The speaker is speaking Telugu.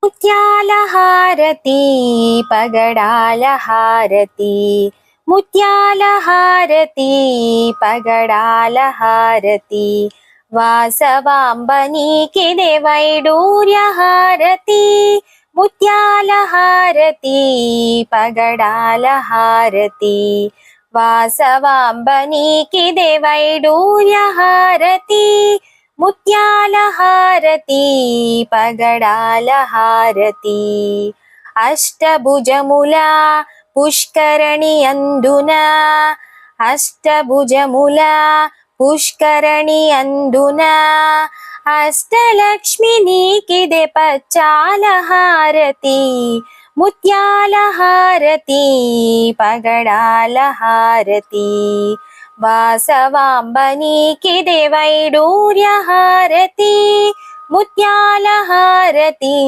ముత్యాల హారతి పగడాల హారతి, ముత్యాల హారతి పగడాల హారతి, వాసవాంబ నీకిదే వైడూర్య హారతి, ముత్యాల హారతి పగడాల హారతి, వాసవాంబ నీకిదే వైడూర్య హారతి, ముత్యాల హారతి పగడాల హారతి. అష్టభుజముల పుష్కరణి అందున, అష్టభుజముల పుష్కరణి అందున, అష్టలక్ష్మి నీకిదే పచ్చాల హారతి, ముత్యాల హారతి పగడాల హారతి, వాసవాంబ నీకిదే వైడూర్య హారతి, ముత్యాల హారతి.